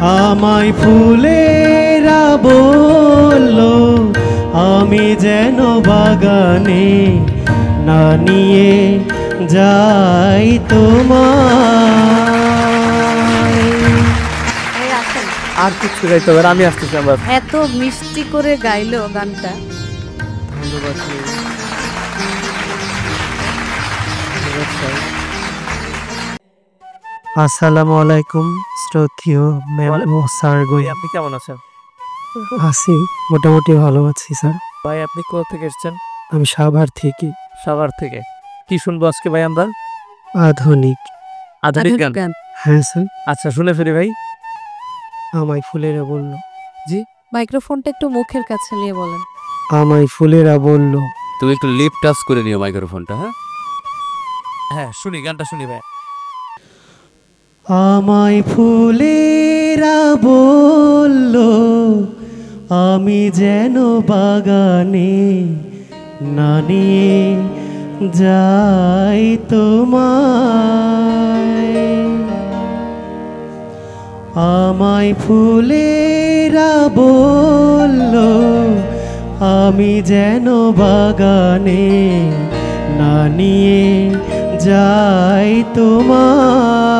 আমায় ফুলেরা বলল আমি যেন বাগানে না নিয়ে যাই তোমায়। আর কিছু গাইতে হবে, আমি আসতেছি। আমার এত মিষ্টি করে গাইলো গানটা। আসসালামু আলাইকুম শ্রদ্ধেয় ম্যাম ও স্যার গই। আপনি কেমন আছেন? আছি, মোটামুটি ভালো আছি স্যার। ভাই আপনি কোথা থেকে এসেছেন? আমি সাভার থেকে। সাভার থেকে। কি শুনবো আজকে ভাই আমরা? আধুনিক। আধুনিক গান? গান। হ্যাঁ স্যার। আচ্ছা শুনে ফেরি ভাই। আমায় ফুলেরা বলল। জি, মাইক্রোফোনটা একটু মুখের কাছে নিয়ে বলেন। আমায় ফুলেরা বলল। তুমি একটু লিপ টাচ করে নিও মাইক্রোফোনটা। হ্যাঁ হ্যাঁ শুনি, গানটা শুনি ভাই। আমায় ফুলেরা বলল আমি যেন বাগানে না নিয়ে যাই তোমায়। আমায় ফুলেরা বলল আমি যেন বাগানে না নিয়ে যাই তোমায়।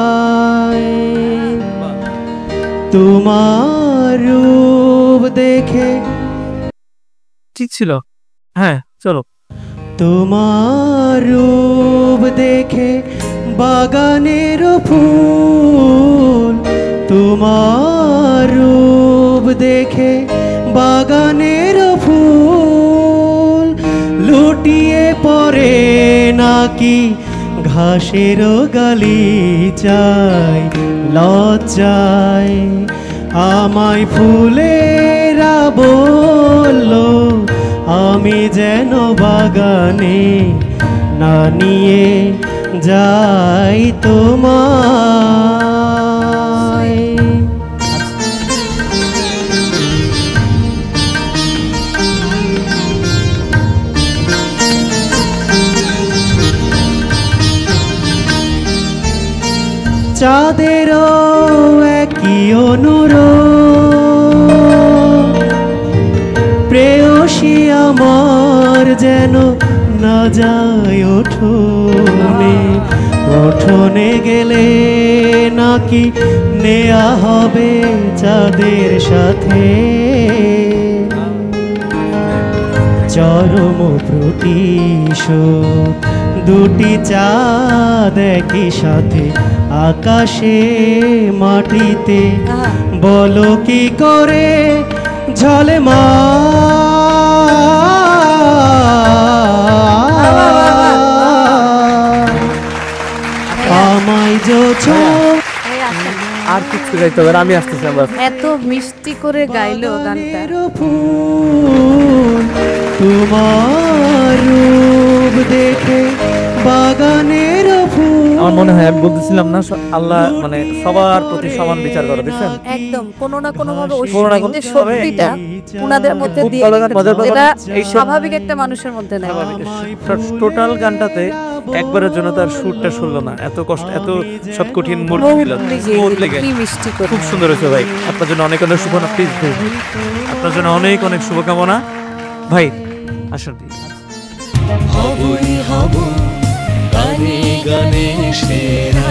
তোমার রূপ দেখে। ঠিক ছিল, হ্যাঁ চলো। তোমার রূপ দেখে বাগানের ফুল, তোমার রূপ দেখে বাগানের ফুল লুটিয়ে পড়ে নাকি ঘাসের গালিচায় লজ্জায়। আমায় ফুলেরা বলল আমি যেন বাগানে না নিয়ে যাই তোমায়। চাঁদেরও একই অনুরোধ, প্রেয়সী আমার যেন না যায় উঠোনে। উঠোনে গেলে নাকি নেয়া হবে চাঁদের সাথে চরম প্রতিশোধ। দুটি চাঁদ একই সাথে আকাশে মাটিতে বলো কি করে ঝলমা। আমায় যোছো। আর কিছু গাইতে হবে, আমি আসতেছি। আমার এত মিষ্টি করে গাইলো গানটা। ফুল তোমার রূপ দেখে বাগানের ফুল। আমার মনে হয় আমি বলতেছিলাম না, আল্লাহ মানে সবার প্রতি সমান বিচার করে দিচ্ছেন। একদম কোনো না কোনো ভাবে ওই কোনো না কোনো যে শক্তিটা উনাদের মধ্যে দিয়ে যেটা এই স্বাভাবিক একটা মানুষের মধ্যে নেই। টোটাল গানটাতে একবারের জন্য তার সুরটা শুনলো না, এত কষ্ট, এত সব কঠিন মুড ছিল। কি মিষ্টি করে। খুব সুন্দর হয়েছে ভাই, আপনার জন্য অনেক অনেক শুভকামনা। প্লিজ ভাই, আপনার জন্য অনেক অনেক শুভকামনা ভাই। আসুন। হবই হব গানে গানে সেরা।